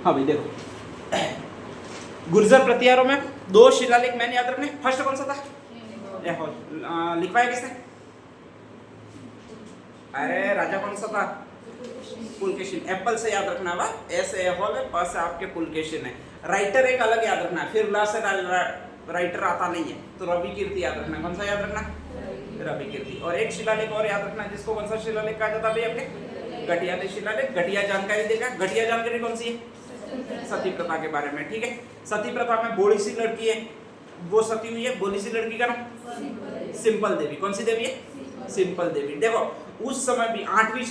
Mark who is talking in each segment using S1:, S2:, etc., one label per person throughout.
S1: हाँ भाई देखो, गुर्जर प्रतिहारों में दो शिलालेख मैंने याद रखने। फर्स्ट कौन सा था? एहोल। लिखवाया किसने? अरे राजा कौन सा था? पुलकेशिन। एप्पल से याद रखना बा, एस एहोल है, प से आपके पुलकेशिन है। राइटर एक अलग याद रखना है, फिर ला से राइटर आता नहीं है, तो रवि कीर्ति याद रखना। कौन सा याद रखना? रवि कीर्ति। और एक शिलालेख और याद रखना, जिसको कौन सा शिलालेख कहा जाता है भाई? आपके घटिया शिलालेख। घटिया जानकारी देगा। घटिया जानकारी कौन सी है? सती प्रथा के बारे में, ठीक है। सती प्रथा में बोली सी लड़की है, वो सती हुई है। बोली सी लड़की का नाम सिंपल देवी। कौन सी देवी है? सिंपल देवी। देखो उस समय भी 8वीं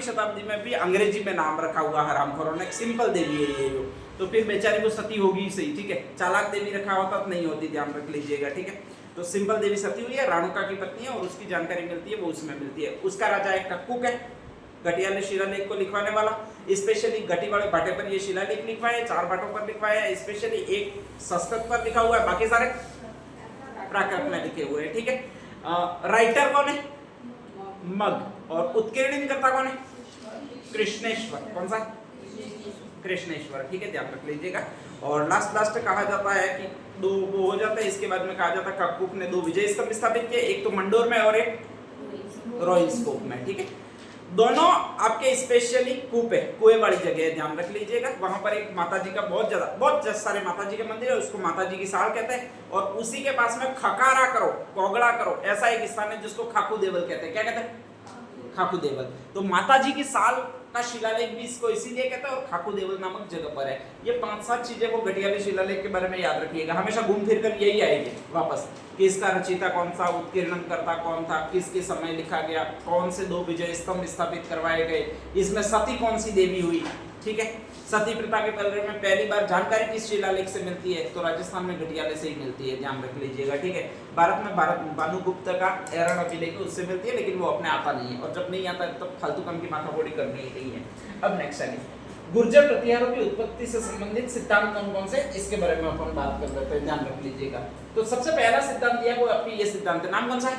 S1: शताब्दी में भी अंग्रेजी में नाम रखा हुआ हरामखोरों ने, सिंपल देवी है ये जो। तो फिर बेचारी को सती होगी सही, ठीक है। चालाक देवी रखा होता तो नहीं होती, ध्यान रख लीजिएगा, ठीक है। तो सिंपल देवी सती हुई है, राणुका की पत्नी है, और उसकी जानकारी मिलती है वो उसमें मिलती है। उसका राजा एक कक्कुक है, घटिया शिलालेख को लिखवाने वाला। स्पेशली घटी वाले भाटे पर ये शिलालेख लिखवाया है, 4 भाटों पर लिखवाया है। स्पेशली एक संस्कृत पर लिखा हुआ है, बाकी सारे प्राकृत में लिखे हुए हैं, ठीक है। राइटर कौन है? मग। और उत्कीर्णन करता कौन है? कृष्णेश्वर। कौन सा? कृष्णेश्वर, ठीक है, ध्यान रख लीजिएगा। और लास्ट कहा जाता है कि 2 वो हो जाता है। इसके बाद में कहा जाता है कक्कुक ने 2 विजय स्तंभ स्थापित किए, एक तो मंडोर में और एक रॉयल स्कोप में, ठीक है। दोनों आपके स्पेशली कूपे, कुएं वाली जगह है, ध्यान रख लीजिएगा। वहां पर एक माता जी का बहुत सारे माता जी के मंदिर है, उसको माता जी की साल कहते हैं। और उसी के पास में खकारा करो, कोगड़ा करो, ऐसा एक स्थान है जिसको खाकू देवल कहते हैं। क्या कहते हैं? खाकू देवल। तो माता जी की साल का शिलालेख भी इसको इसीलिए कहते हैं, और खाकू देवल नामक जगह पर है। ये 5-7 चीजें वो घटिया शिलालेख के बारे में याद रखिएगा, हमेशा घूम फिर कर यही आएगी वापस कि इसका रचयिता कौन था, उत्कीर्णन करता कौन था, किसके समय लिखा गया, कौन से 2 विजय स्तंभ स्थापित करवाए गए, इसमें सती कौन सी देवी हुई, ठीक है। सती प्रथा के बारे में पहली बार जानकारी किस शिलालेख से मिलती है? तो राजस्थान में घटियाले से ही मिलती है, ध्यान रख लीजिएगा, ठीक है। भारत में भानुगुप्त का एरण अभिलेख उससे मिलती है, लेकिन वो अपने आता नहीं है, और जब नहीं आता है तब फालतू कम की माथाफोड़ी करनी ही नहीं है। अब नेक्स्ट है गुर्जर प्रतिहारों की उत्पत्ति से संबंधित सिद्धांत कौन कौन से, इसके बारे में अपन बात कर लेते हैं, ध्यान रख लीजिएगा। तो सबसे पहला सिद्धांत दिया वो आपकी ये सिद्धांत है, नाम कौन सा है?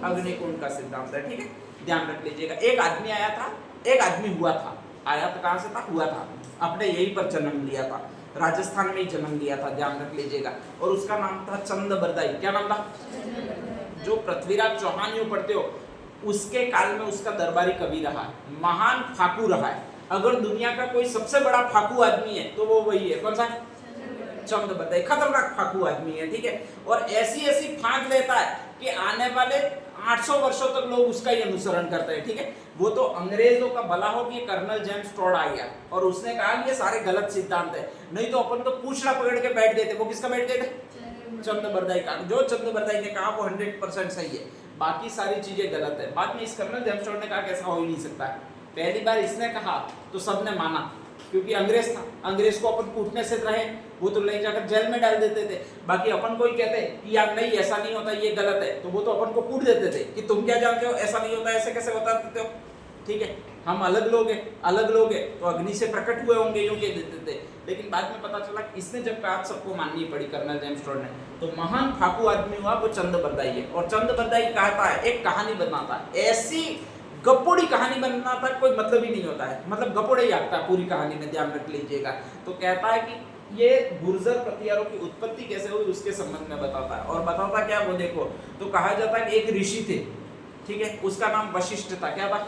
S1: अग्निकुंड का सिद्धांत है, ठीक है, ध्यान रख लीजिएगा। एक आदमी आया था, एक आदमी हुआ था। आया तो कहां से था? हुआ था, अपने यहीं पर जन्म लिया था, राजस्थान में ही जन्म लिया था, ध्यान रख लीजिएगा। और उसका नाम था चंद बरदाई। क्या नाम था? जो पृथ्वीराज चौहान यूं पढ़ते हो, उसके काल में उसका दरबारी कवि रहा है, महान फाकू रहा है। अगर दुनिया का कोई सबसे बड़ा फाकू आदमी है तो वो वही है। कौन सा? चंद बरदाई। खतरनाक फाकू आदमी है, ठीक है। और ऐसी फांक लेता है कि आने वाले 800 वर्षों तक लोग उसका ही अनुसरण करते हैं, ठीक है। वो तो अंग्रेजों का भला हो कि कर्नल जेम्स टॉड आ गया और उसने कहा कि ये सारे गलत सिद्धांत है, नहीं तो अपन तो पूछना पकड़ के बैठ गए थे। वो किसका बैठ गए थे? चंद बरदाई का। जो चंद बरदाई ने कहा वो 100% सही है, बाकी सारी चीजें गलत है। बाद में इस कर्नल जेम्स टॉड ने कहा कि ऐसा हो ही नहीं सकता। पहली बार इसने कहा तो सबने माना, क्योंकि अंग्रेज था, अंग्रेज को अपन कूटने से रहे, वो तो ले जाकर जेल में डाल देते थे। बाकी अपन को ही कहते कि यार नहीं ऐसा नहीं होता, ये गलत है, तो वो तो अपन को कूट देते थे कि तुम क्या जानते हो, ऐसा नहीं होता, ऐसे कैसे बता देते हो, ठीक है। हम अलग लोग हैं तो अग्नि से प्रकट हुए होंगे, यूं कह देते थे। लेकिन बाद में पता चला इसने जब बात सबको माननी पड़ी कर्नल जेम्स टॉड ने, तो महान फाकू आदमी हुआ वो चंद बरदाई है। और चंद बरदाई कहता है, एक कहानी बनाता है, ऐसी गपोड़ी कहानी बनना था, कोई मतलब ही नहीं होता है, मतलब गपोड़े ही आता है पूरी कहानी में, ध्यान रख लीजिएगा। तो कहता है कि ये गुर्जर प्रतिहारों की उत्पत्ति कैसे हुई उसके संबंध में बताता है। और बताता क्या, वो देखो, तो कहा जाता है कि एक ऋषि थे, ठीक है, उसका नाम वशिष्ठ था। क्या था?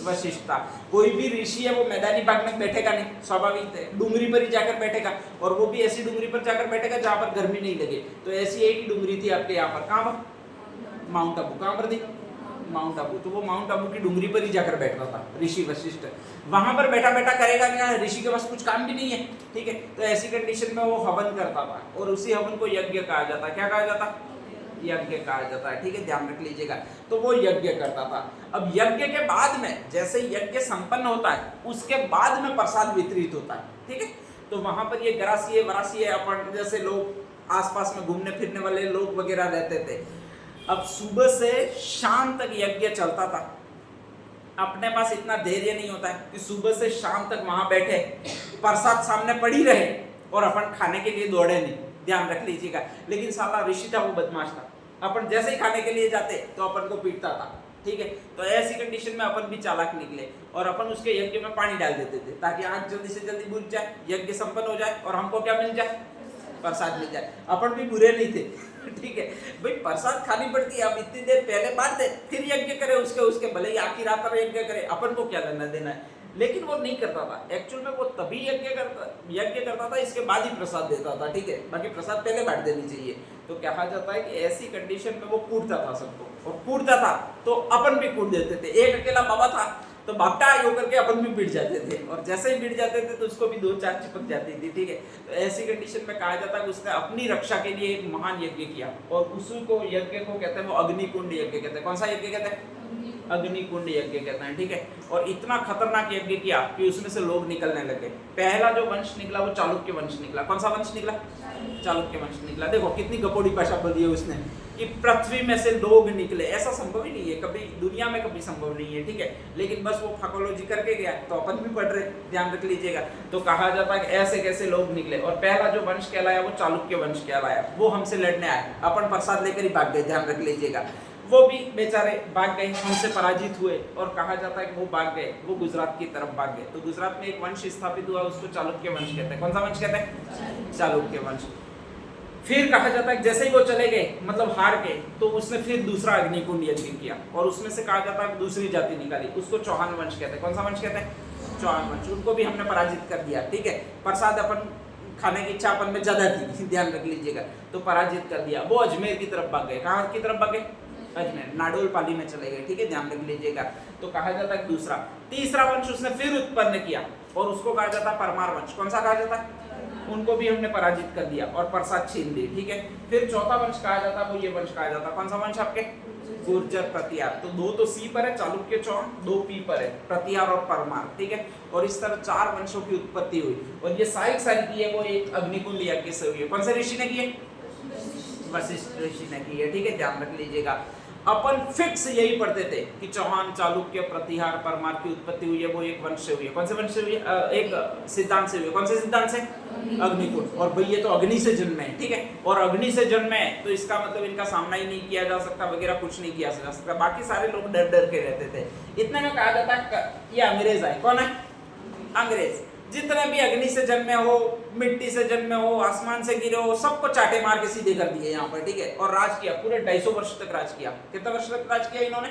S1: वशिष्ठ था। कोई भी ऋषि है वो मैदानी भाग में बैठेगा नहीं, स्वाभाविक है, डूंगरी पर ही जाकर बैठेगा, और वो भी ऐसी डूंगरी पर जाकर बैठेगा जहां पर गर्मी नहीं लगे। तो ऐसी एक डूंगरी थी आपके यहाँ पर, कहां पर? माउंट आबू। कहां पर थी? माउंट आबू। तो वो माउंट आबू की डूंगरी पर ही जाकर बैठता था ऋषि वशिष्ठ। वहां पर बैठा बैठा करेगा क्या? ऋषि के पास कुछ काम भी नहीं है, ठीक है। तो ऐसी कंडीशन में वो हवन करता था, और उसी हवन को यज्ञ कहा जाता। क्या कहा जाता? यज्ञ कहा जाता है, ठीक है, ध्यान रख लीजिएगा। तो वो यज्ञ करता था। अब यज्ञ के बाद में जैसे यज्ञ संपन्न होता है, उसके बाद में प्रसाद वितरित होता है, ठीक है। तो वहां पर ये ग्रासीय वरासीय अपन जैसे लोग आसपास में घूमने फिरने वाले लोग वगैरह रहते थे। अब सुबह से शाम तक यज्ञ चलता था। अपने पास इतना धैर्य नहीं होता है कि सुबह से शाम तक वहां बैठे, प्रसाद सामने पड़ी रहे और अपन खाने के लिए दौड़े नहीं, ध्यान रख लीजिएगा। लेकिन साला ऋषि था वो बदमाश था, अपन जैसे ही खाने के लिए जाते तो अपन को पीटता था, ठीक है। तो ऐसी कंडीशन में अपन भी चालाक निकले और अपन उसके यज्ञ में पानी डाल देते थे ताकि आग जल्दी से जल्दी बुझ जाए, यज्ञ संपन्न हो जाए और हमको क्या मिल जाए, प्रसाद मिल जाए। अपन भी बुरे नहीं थे, ठीक है भाई, प्रसाद खानी पड़ती है, अब इतनी देर पहले बांट दे फिर यज्ञ करे, उसके भले ही आखिर रात में यज्ञ करे, अपन को क्या लेना देना है। लेकिन वो नहीं करता था, एक्चुअल में वो तभी यज्ञ करता था, इसके बाद ही प्रसाद देता था, ठीक है। बाकी प्रसाद पहले बांट देनी चाहिए। तो कहा जाता है कि ऐसी कंडीशन में वो कूटता था सबको, और कूटता था तो अपन भी कूट देते थे। एक अकेला बाबा था तो बापटा यो करके अपन भी पिट जाते थे, और जैसे ही पिट जाते थे तो उसको भी 2-4 चिपक जाती थी, ठीक है। तो ऐसी कंडीशन में कहा जाता है कि उसने अपनी रक्षा के लिए एक महान यज्ञ किया, और उसी को यज्ञ को कहते हैं वो अग्निकुंड यज्ञ कहते हैं। कौन सा यज्ञ कहते हैं? अग्निकुंड यज्ञ कहते हैं, ठीक है। और इतना खतरनाक यज्ञ किया कि उसमें से लोग निकलने लगे। पहला जो वंश निकला वो चालुक्य वंश निकला। कौन सा वंश निकला? चालुक्य वंश निकला। देखो कितनी गपोड़ी भाषा बोली है उसने कि पृथ्वी में से लोग निकले, ऐसा संभव ही नहीं है, कभी दुनिया में कभी संभव नहीं है, ठीक है। लेकिन बस वो फाकोलॉजी करके गया तो अपन भी पढ़ रहे, ध्यान रख लीजिएगा। तो कहा जाता है कि ऐसे कैसे लोग निकले, और पहला जो वंश कहलाया वो चालुक्य वंश कहलाया। वो हमसे लड़ने आए, अपन प्रसाद लेकर ही भाग गए, ध्यान रख लीजिएगा। वो भी बेचारे भाग गए, हमसे पराजित हुए, और कहा जाता है कि वो भाग गए, वो गुजरात की तरफ भाग गए। तो गुजरात में एक वंश स्थापित हुआ, उसको चालुक्य वंश कहते हैं। कौन सा वंश कहते हैं? चालुक्य वंश। फिर कहा जाता है जैसे ही वो चले गए, मतलब हार गए, तो उसने फिर दूसरा अग्निकुंड यज्ञ किया, और उसमें से कहा जाता है दूसरी जाति निकाली, उसको चौहान वंश कहते हैं। कौन सा वंश कहते हैं? चौहान वंश। उनको भी हमने पराजित कर दिया, ठीक है। प्रसाद अपन खाने की इच्छा अपन में ज्यादा थी, ध्यान रख लीजिएगा, तो पराजित कर दिया। वो अजमेर की तरफ भाग गए। कहाँ की तरफ भाग गए? अजमेर, नाडोल पाली में चले गए, ठीक है, ध्यान रख लीजिएगा। तो कहा जाता है दूसरा, तीसरा वंश उसने फिर उत्पन्न किया, और उसको कहा जाता है परमार वंश। कौन सा कहा जाता है? उनको भी हमने पराजित कर दिया और प्रसाद छीन दी, ठीक है। फिर चौथा वंश कहा जाता है वो ये वंश कहा जाता है। कौन सा वंश आपके? गुर्जर प्रतिहार। तो 2 तो सी पर है, चालुक्य चौहान, 2 पी पर है, प्रतिहार और परमार, ठीक है। और इस तरह 4 वंशों की उत्पत्ति हुई, और ये सारी की है वो एक अग्निकुंड यज्ञ से हुई है। कौन से ऋषि ने की है? वशिष्ठ ऋषि ने की है, ठीक है, ध्यान रख लीजिएगा। अपन फिक्स यही पढ़ते थे कि चौहान, चालुक्य, प्रतिहार, परमार की उत्पत्ति हुई है वो एक वंश से हुई है। कौन से वंश से हुई है? एक सिद्धांत से हुई है। कौन से सिद्धांत से? अग्निकुंड। और भाई ये तो अग्नि से जन्मे हैं, ठीक है, और अग्नि से जन्मे तो इसका मतलब इनका सामना ही नहीं किया जा सकता वगैरह, कुछ नहीं किया जा सकता। बाकी सारे लोग डर डर के रहते थे। इतने में कहा जाता है ये अंग्रेज आए। कौन है? अंग्रेज। जितने भी अग्नि से जन्मे हो, मिट्टी से जन्मे हो, आसमान से गिरे हो, सबको चाटे मार के सीधे कर दिए यहाँ पर, ठीक है। और राज किया, पूरे 250 वर्ष तक राज किया। कितने वर्ष तक राज किया इन्होंने?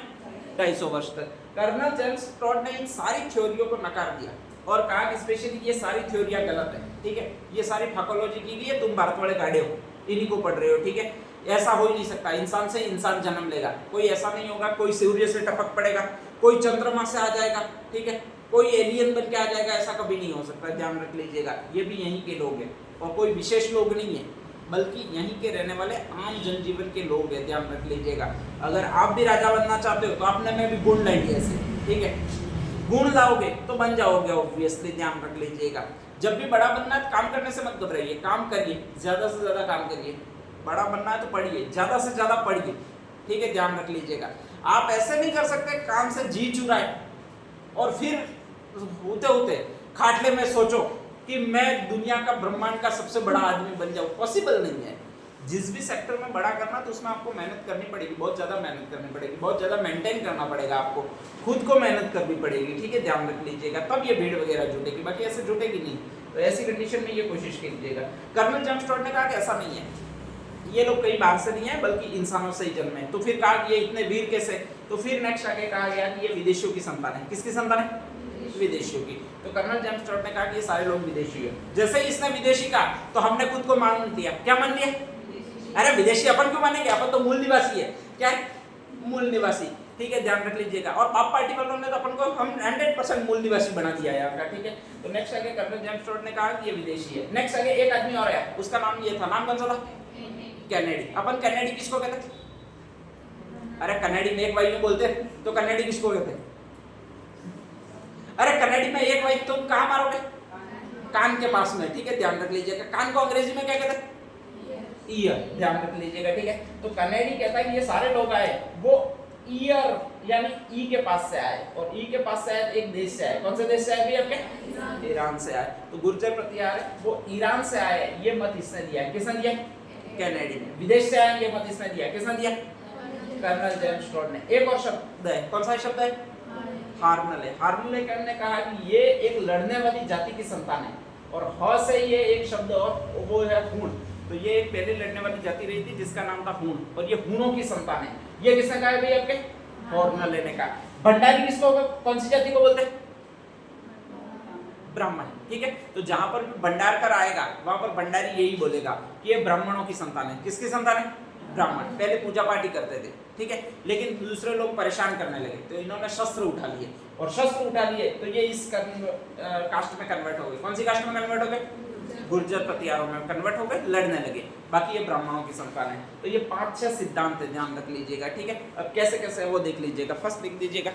S1: 250 वर्ष तक। कर्नल जेम्स टॉड ने इन सारी थ्योरियों को नकार दिया और कहा कि स्पेशली ये सारी थ्योरियां गलत है, ठीक है, ये सारी फाकोलॉजी की लिए तुम भारत वाले गाड़े हो, इन्हीं को पढ़ रहे हो, ठीक है। ऐसा हो ही नहीं सकता, इंसान से इंसान जन्म लेगा, कोई ऐसा नहीं होगा, कोई सूर्य से टपक पड़ेगा, कोई चंद्रमा से आ जाएगा, ठीक है, कोई एलियन बन के आ जाएगा, ऐसा कभी नहीं हो सकता, ध्यान रख लीजिएगा। ये भी यहीं के लोग हैं और कोई विशेष लोग नहीं है, बल्कि यहीं के रहने वाले आम जनजीवन के लोग हैं, ध्यान रख लीजिएगा। अगर आप भी राजा बनना चाहते हो तो आपने में भी गुण लाइए ऐसे, ठीक है, गुण लाओगे तो बन जाओगे ऑब्वियसली, ध्यान रख लीजिएगा। जब भी बड़ा बनना है काम करने से मत घबराइए, काम करिए, ज्यादा से ज्यादा काम करिए। बड़ा बनना है तो पढ़िए, ज्यादा से ज्यादा पढ़िए, ठीक है, ध्यान रख लीजिएगा। आप ऐसे नहीं कर सकते काम से जी चुराए और फिर होते होते खाटले में सोचो कि मैं दुनिया का, ब्रह्मांड का सबसे बड़ा आदमी बन जाऊं, पॉसिबल नहीं है। जिस भी सेक्टर में बड़ा करना तो उसमें आपको मेहनत करनी पड़ेगी, बहुत ज़्यादा मेहनत करनी पड़ेगी, बहुत ज़्यादा मेंटेन करना पड़ेगा, आपको खुद को मेहनत करनी पड़ेगी, ठीक है, ध्यान रख लीजिएगा, तब ये भीड़ वगैरह जुटेगी, बाकी ऐसे जुटेगी नहीं। तो ऐसी कंडीशन में ये कोशिश कीजिएगा। कर्नल जेम्स टॉड ने कहा कि ऐसा नहीं है, ये लोग कई बाहर से नहीं है बल्कि इंसानों से ही जन्मे हैं। तो फिर कहा कि ये इतने वीर कैसे? तो फिर नेक्स्ट आगे कहा गया कि ये विदेशियों की संतान है। किसकी संतान है? विदेशियों की। तो कर्नल जेम्स टॉड ने कहा कि ये सारे लोग विदेशी है। जैसे ही इसने विदेशी कहा तो हमने खुद को मान लिया। क्या मान लिया? अरे विदेशी अपन क्यों मानेंगे, अपन तो मूल निवासी है। क्या है? मूल निवासी, ठीक है, ध्यान रख लीजिएगा। और पाप पार्टी वालों ने तो अपन को हम 100% मूल निवासी बना दिया है यहाँ का, ठीक है। तो नेक्स्ट आगे कर्नल जेम्स टॉड ने कहा कि ये विदेशी है। नेक्स्ट आगे एक आदमी और आया, उसका नाम ये था, नाम कौन सा था? कैनेडी। अपन कैनेडी किसको कहते हैं? अरे कनेडी में एक वाई में बोलते तो कनेडी किसको कहते हैं? अरे कनेडी में एक वाई तुम कहाँ मारोगे? कान के पास में, ठीक है, ध्यान रख लीजिएगा। कान को अंग्रेजी में क्या कहते हैं? ईयर, ध्यान रख लीजिएगा, ठीक है। तो कनेडी कहता है कि ये सारे लोग आए वो ईयर यानी ई के पास से आए, और ई के पास से आए एक देश से आए। कौन से देश से आए भी आपके? ईरान से आए। तो गुर्जर प्रतिहार वो ईरान से आए, ये मत इसने दिया। किसने दिया? कैनेडी ने। विदेश से आए, ये मत इसने दिया। किसने दिया? कर्नल जेम्स टोड ने। एक और शब्द है, कौन सा शब्द है? हार्नल है। हार्नल ने कहा कि ये एक लड़ने वाली जाति की संतान है, और ह से ये एक शब्द और वो है हूण। तो ये एक पहले लड़ने वाली जाति रही थी जिसका नाम था हूण, और ये हूणों की संतान है। ये किसने कहा है भाई? आपके हार्नल ने कहा। भंडारी किसको, कौन सी जाति को बोलते हैं? ब्राह्मण। ठीक है, तो जहां पर भी भंडारकर आएगा वहां पर भंडारी यही बोलेगा कि ये ब्राह्मणों की संतान है। किसकी संतान है? ब्राह्मण। पहले पूजा पाठ ही करते थे, ठीक है, लेकिन दूसरे लोग परेशान करने लगे तो इन्होंने शस्त्र उठा लिए, और शस्त्र उठा लिए तो ये इस कास्ट में कन्वर्ट हो गए। कौन सी कास्ट में कन्वर्ट हो गए? गुर्जर पतियारों में कन्वर्ट हो गए, लड़ने लगे। बाकी ये ब्राह्मणों की संतान है। तो ये 5-6 सिद्धांत ध्यान रख लीजिएगा, ठीक है। अब कैसे कैसे वो देख लीजिएगा। फर्स्ट लिख दीजिएगा